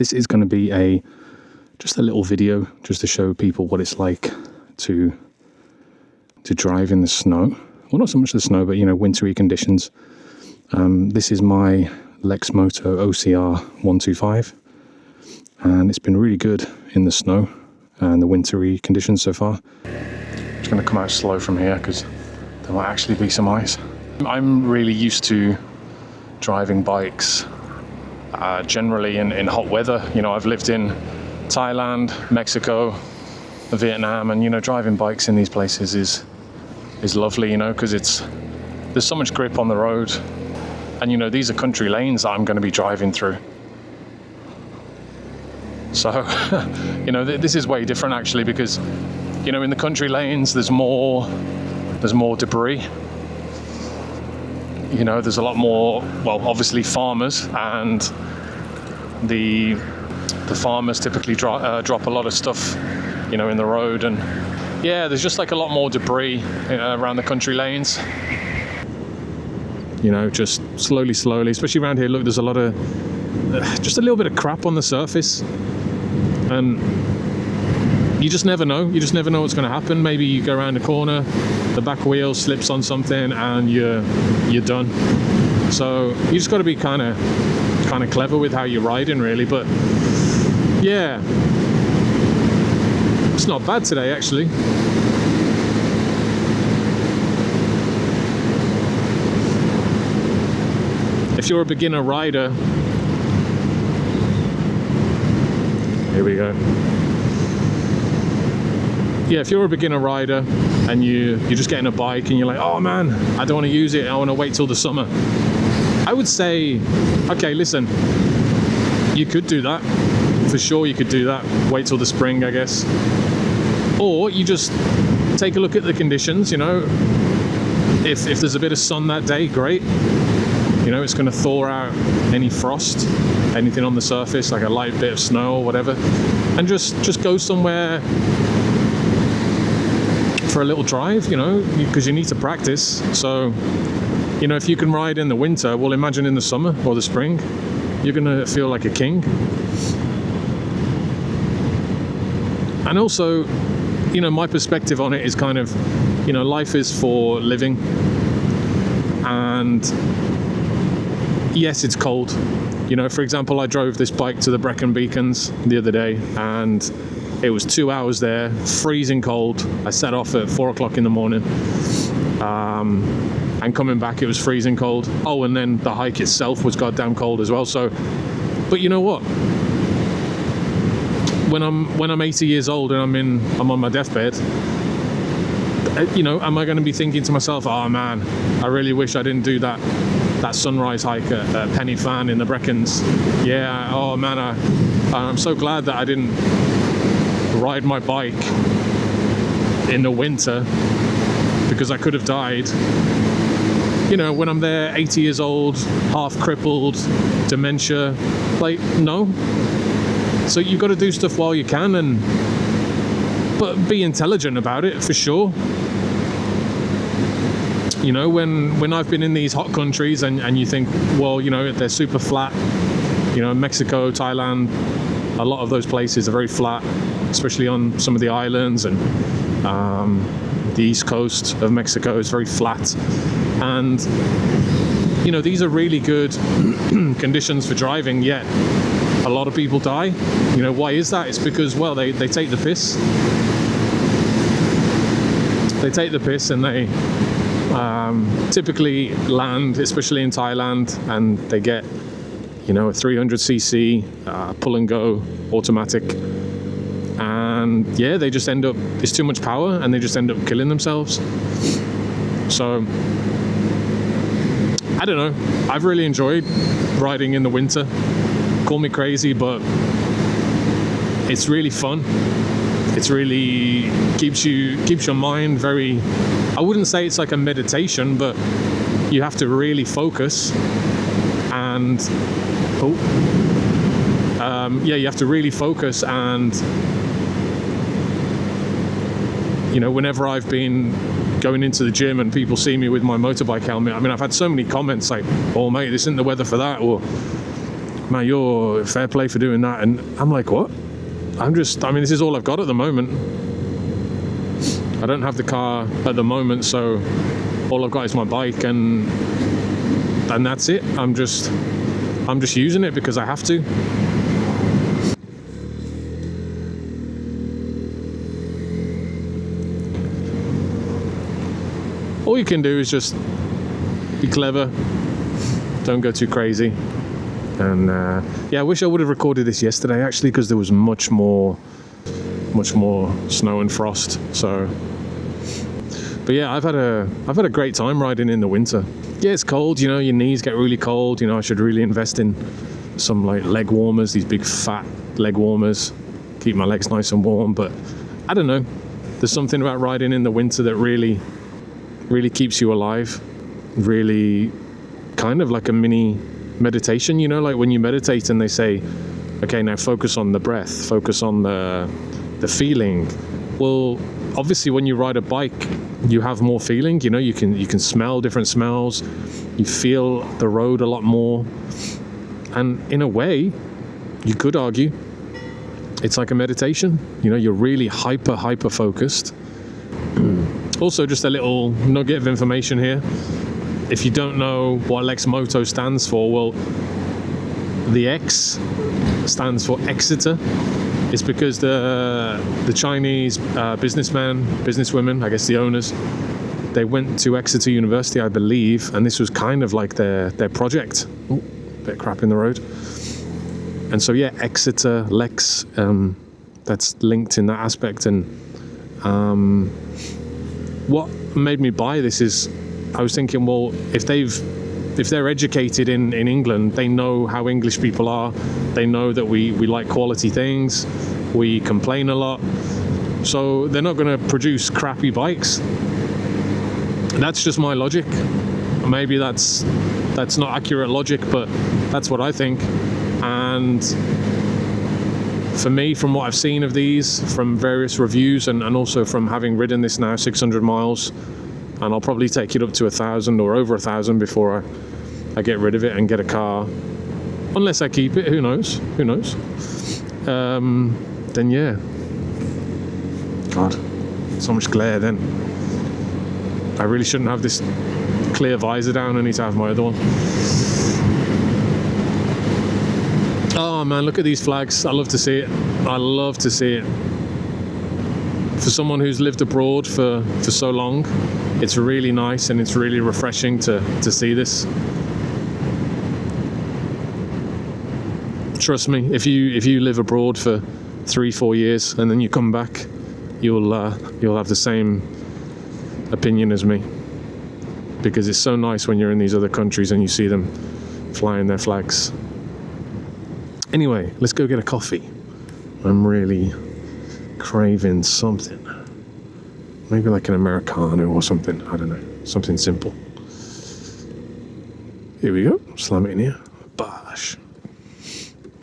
this is going to be just a little video just to show people what it's like to drive in the snow. Well, not so much the snow, but wintry conditions. This is my LEXMOTO OCR 125, and it's been really good in the snow and the wintry conditions so far. I'm just going to come out slow from here because there might actually be some ice. I'm really used to driving bikes generally in hot weather. I've lived in Thailand, Mexico, Vietnam, and driving bikes in these places is lovely, because there's so much grip on the road, and these are country lanes that I'm going to be driving through. So this is way different actually, because in the country lanes there's more debris. There's a lot more, well, obviously farmers, and the farmers typically drop a lot of stuff, in the road, and yeah, there's just like a lot more debris around the country lanes. Just slowly, especially around here. Look, there's a lot of, just a little bit of crap on the surface, and you just never know. You just never know what's going to happen. Maybe you go around a corner, the back wheel slips on something, and you're done. So you just got to be kind of clever with how you're riding, really. But yeah, it's not bad today, actually. If you're a beginner rider, here we go. Yeah, if you're a beginner rider and you're just getting a bike and you're like, oh man, I don't want to use it, I want to wait till the summer, I would say, okay, listen, you could do that. For sure you could do that. Wait till the spring, I guess. Or you just take a look at the conditions, If there's a bit of sun that day, great. It's going to thaw out any frost, anything on the surface, like a light bit of snow or whatever. And just go somewhere for a little drive, because you need to practice. So, if you can ride in the winter, well, imagine in the summer or the spring, you're going to feel like a king. And also, my perspective on it is kind of, life is for living. And yes, it's cold. For example, I drove this bike to the Brecon Beacons the other day, and it was 2 hours there, freezing cold. I set off at 4 o'clock in the morning, and coming back it was freezing cold. Oh, and then the hike itself was goddamn cold as well. So, but you know what? When I'm 80 years old and I'm on my deathbed, am I going to be thinking to myself, oh man, I really wish I didn't do that sunrise hike at Pen y Fan in the Brecons? Yeah, oh man, I'm so glad that I didn't ride my bike in the winter, because I could have died. When I'm there 80 years old, half crippled, dementia, no. So you've got to do stuff while you can, but be intelligent about it, for sure. When I've been in these hot countries and you think, well, they're super flat, Mexico, Thailand, a lot of those places are very flat, especially on some of the islands, and the east coast of Mexico is very flat. And, these are really good conditions for driving, yet a lot of people die. Why is that? It's because, well, they take the piss. They take the piss, and they typically land, especially in Thailand, and they get, a 300cc pull and go automatic, and yeah, they just end up, it's too much power, and they just end up killing themselves. So I don't know, I've really enjoyed riding in the winter. Call me crazy, but it's really fun. It's really keeps your mind very, I wouldn't say it's like a meditation, but you have to really focus, and you have to really focus. And whenever I've been going into the gym and people see me with my motorbike helmet, I've had so many comments like, oh mate, this isn't the weather for that, or man, you're fair play for doing that. And I'm like, what? I mean, this is all I've got at the moment. I don't have the car at the moment, so all I've got is my bike, and that's it. I'm just using it because I have to. All you can do is just be clever, don't go too crazy. And yeah, I wish I would have recorded this yesterday actually, because there was much more snow and frost. So, but yeah, I've had a great time riding in the winter. Yeah, it's cold, you know, your knees get really cold. You know, I should really invest in some like leg warmers, these big fat leg warmers, keep my legs nice and warm. But I don't know, there's something about riding in the winter that really keeps you alive, really kind of like a mini meditation, you know, like when you meditate and they say, okay, now focus on the breath, focus on the feeling. Well, obviously when you ride a bike, you have more feeling, you know, you can smell different smells, you feel the road a lot more. And in a way, you could argue it's like a meditation, you know, you're really hyper focused. Also, just a little nugget of information here. If you don't know what LEXMOTO stands for, well, the X stands for Exeter. It's because the Chinese businesswomen, I guess the owners, they went to Exeter University, I believe, and this was kind of like their project. Ooh, bit of crap in the road. And so yeah, Exeter, Lex, that's linked in that aspect. And what made me buy this is I was thinking, well, if they're educated in England, they know how English people are. They know that we like quality things. We complain a lot. So they're not going to produce crappy bikes. That's just my logic. Maybe that's not accurate logic, but that's what I think. And for me, from what I've seen of these, from various reviews, and also from having ridden this now 600 miles, and I'll probably take it up to 1,000 or over 1,000 before I get rid of it and get a car. Unless I keep it, who knows? Then yeah. God, so much glare then. I really shouldn't have this clear visor down. I need to have my other one. Oh man, look at these flags. I love to see it. I love to see it. For someone who's lived abroad for so long, it's really nice and it's really refreshing to see this. Trust me, if you live abroad for 3-4 years and then you come back, you'll have the same opinion as me, because it's so nice when you're in these other countries and you see them flying their flags. Anyway, let's go get a coffee. I'm really craving something. Maybe like an Americano or something. I don't know. Something simple. Here we go. Slam it in here. Bosh.